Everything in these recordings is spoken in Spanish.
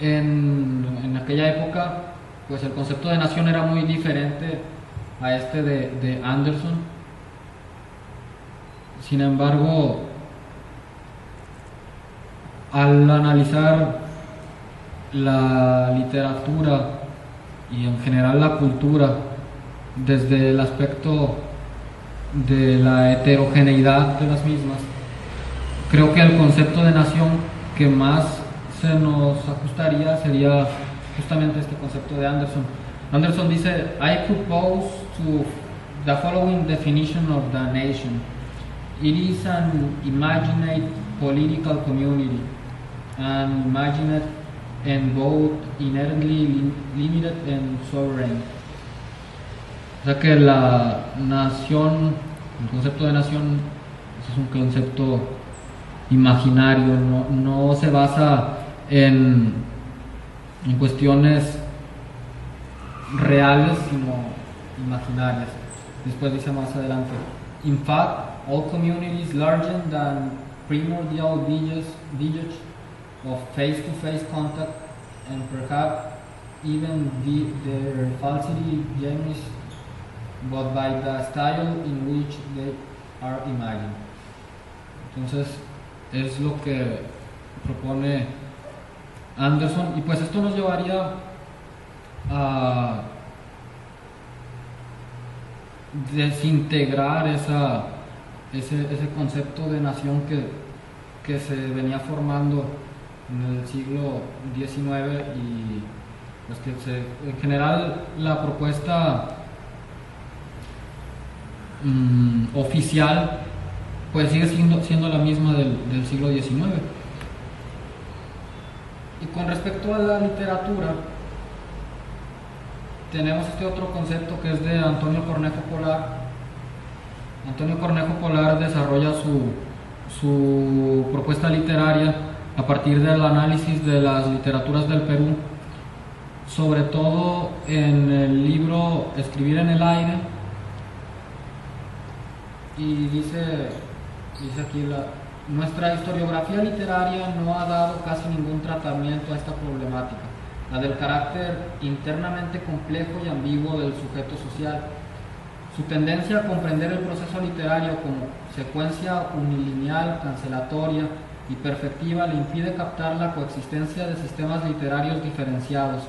en aquella época, pues el concepto de nación era muy diferente a este de Anderson. Sin embargo, al analizar la literatura y en general la cultura desde el aspecto de la heterogeneidad de las mismas, creo que el concepto de nación que más se nos ajustaría sería justamente este concepto de Anderson. Anderson dice, I propose to the following definition of the nation. It is an imagined political community, an imagined and both inherently limited and sovereign. O sea que la nación, el concepto de nación es un concepto imaginario, no se basa en cuestiones reales, sino imaginarias. Después dice más adelante, in fact, all communities larger than primordial villages of face-to-face contact and perhaps even their falsity genuine, but by the style in which they are imagined. Entonces es lo que propone Anderson, y pues esto nos llevaría a desintegrar ese concepto de nación que se venía formando en el siglo XIX, y pues que en general la propuesta oficial pues sigue siendo la misma del siglo XIX. Y con respecto a la literatura, tenemos este otro concepto que es de Antonio Cornejo Polar. Antonio Cornejo Polar desarrolla su propuesta literaria a partir del análisis de las literaturas del Perú, sobre todo en el libro Escribir en el aire, y dice aquí, nuestra historiografía literaria no ha dado casi ningún tratamiento a esta problemática, la del carácter internamente complejo y ambiguo del sujeto social. Su tendencia a comprender el proceso literario como secuencia unilineal, cancelatoria y perfectiva le impide captar la coexistencia de sistemas literarios diferenciados,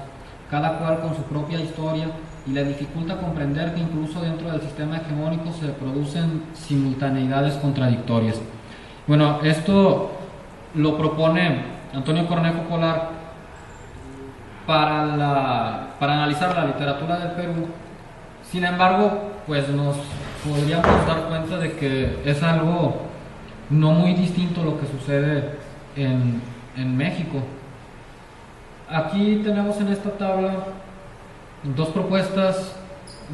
cada cual con su propia historia, y le dificulta comprender que incluso dentro del sistema hegemónico se producen simultaneidades contradictorias. Bueno, esto lo propone Antonio Cornejo Polar para analizar la literatura del Perú. Sin embargo, pues nos podríamos dar cuenta de que es algo no muy distinto a lo que sucede en México. Aquí tenemos en esta tabla dos propuestas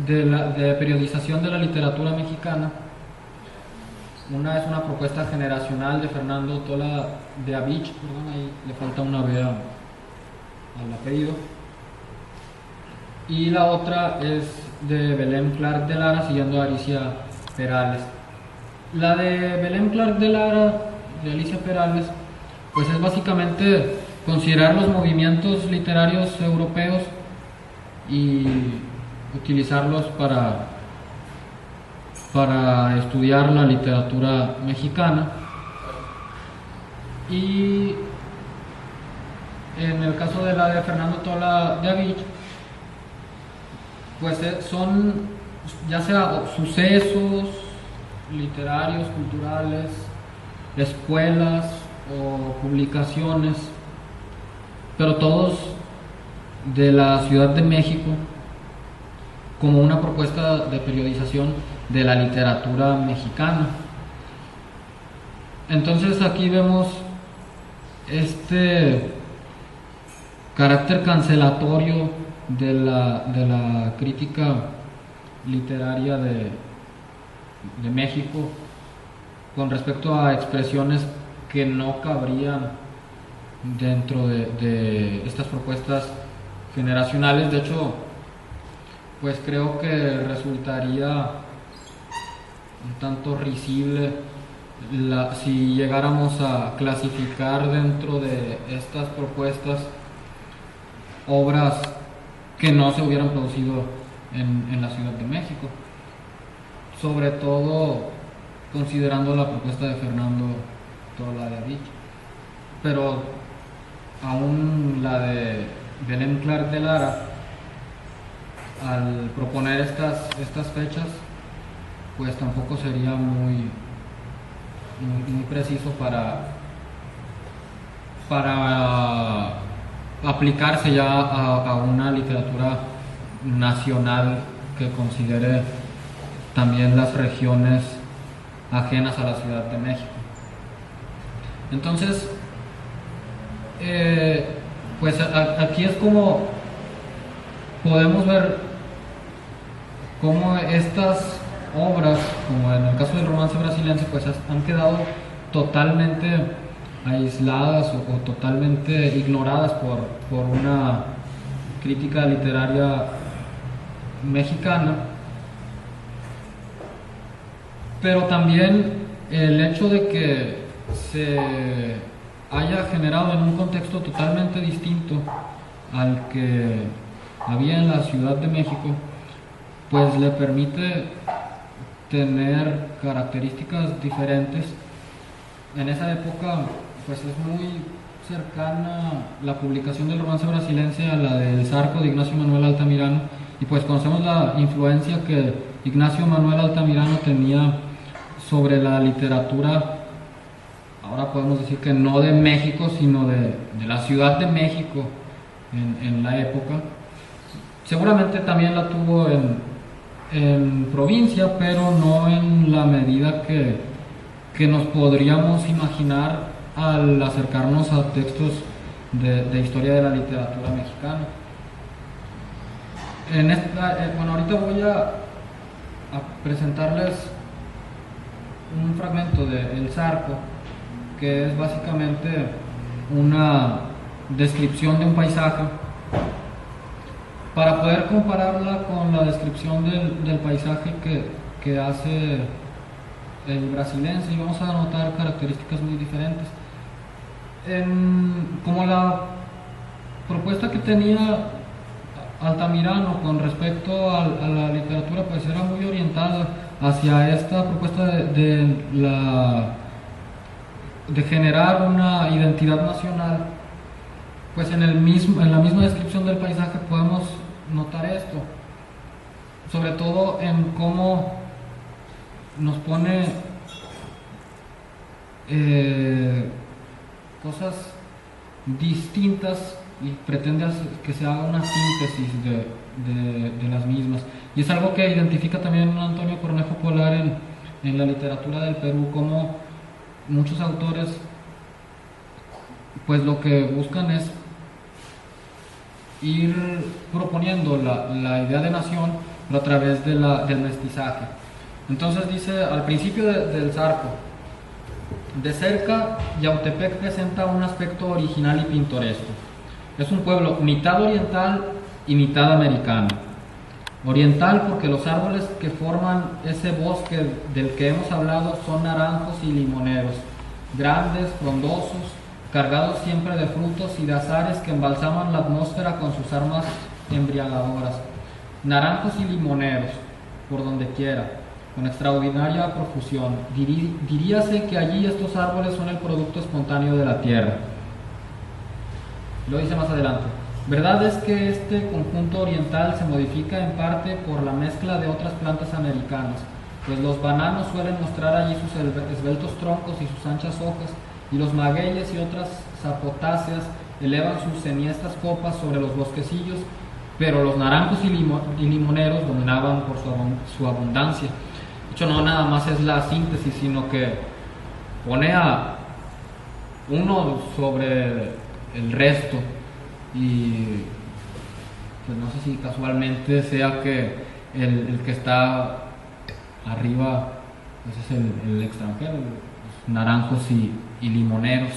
de periodización de la literatura mexicana. Una es una propuesta generacional de Fernando Tola de Avich, perdón, ahí le falta una B al apellido. Y la otra es de Belén Clark de Lara siguiendo a Alicia Perales. La de Belén Clark de Lara, de Alicia Perales, pues es básicamente considerar los movimientos literarios europeos y utilizarlos para estudiar la literatura mexicana. Y en el caso de la de Fernando Tola de Avich, pues son ya sea sucesos literarios, culturales, escuelas o publicaciones, pero todos de la Ciudad de México, como una propuesta de periodización de la literatura mexicana. Entonces aquí vemos este carácter cancelatorio de la crítica literaria de México con respecto a expresiones que no cabrían dentro de estas propuestas generacionales. De hecho, pues creo que resultaría un tanto risible si llegáramos a clasificar dentro de estas propuestas obras que no se hubieran producido en la Ciudad de México, sobre todo considerando la propuesta de Fernando Toladevich, pero aún la de Belén Clark de Lara, al proponer estas fechas, pues tampoco sería muy preciso para aplicarse ya a una literatura nacional que considere también las regiones ajenas a la Ciudad de México. Entonces, pues aquí es como podemos ver cómo estas obras, como en el caso del romance brasileño, pues han quedado totalmente aisladas o totalmente ignoradas por una crítica literaria mexicana, pero también el hecho de que se haya generado en un contexto totalmente distinto al que había en la Ciudad de México, pues le permite tener características diferentes. En esa época pues es muy cercana la publicación del romance brasilense a la del Zarco de Ignacio Manuel Altamirano, y pues conocemos la influencia que Ignacio Manuel Altamirano tenía sobre la literatura, ahora podemos decir que no de México, sino de la Ciudad de México en la época. Seguramente también la tuvo en provincia, pero no en la medida que nos podríamos imaginar al acercarnos a textos de historia de la literatura mexicana. Bueno, ahorita voy a presentarles un fragmento de El Zarco, que es básicamente una descripción de un paisaje, para poder compararla con la descripción del paisaje que hace el brasilense, y vamos a notar características muy diferentes. Como la propuesta que tenía Altamirano con respecto a la literatura, pues era muy orientada hacia esta propuesta de generar una identidad nacional. Pues en la misma descripción del paisaje podemos notar esto, sobre todo en cómo nos pone cosas distintas y pretende que se haga una síntesis de las mismas. Y es algo que identifica también Antonio Cornejo Polar en la literatura del Perú, como muchos autores pues lo que buscan es ir proponiendo la idea de nación, pero a través del mestizaje. Entonces dice al principio del Zarco: de cerca, Yautepec presenta un aspecto original y pintoresco. Es un pueblo mitad oriental y mitad americano. Oriental porque los árboles que forman ese bosque del que hemos hablado son naranjos y limoneros, grandes, frondosos, cargados siempre de frutos y de azares que embalsaman la atmósfera con sus armas embriagadoras. Naranjos y limoneros, por donde quiera, con extraordinaria profusión. Diríase que allí estos árboles son el producto espontáneo de la tierra. Lo dice más adelante: verdad es que este conjunto oriental se modifica en parte por la mezcla de otras plantas americanas, pues los bananos suelen mostrar allí sus esbeltos troncos y sus anchas hojas, y los magueyes y otras zapotáceas elevan sus enhiestas copas sobre los bosquecillos, pero los naranjos y limoneros dominaban por su abundancia. De hecho, no nada más es la síntesis, sino que pone a uno sobre el resto, y pues no sé si casualmente sea que el que está arriba pues es el extranjero, los naranjos y limoneros.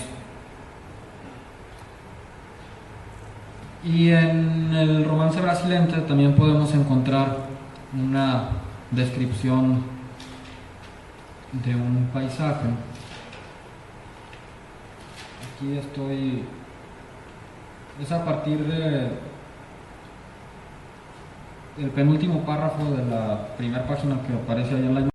Y en el romance brasileño también podemos encontrar una descripción de un paisaje. Aquí es a partir el penúltimo párrafo de la primera página que aparece ahí en la imagen.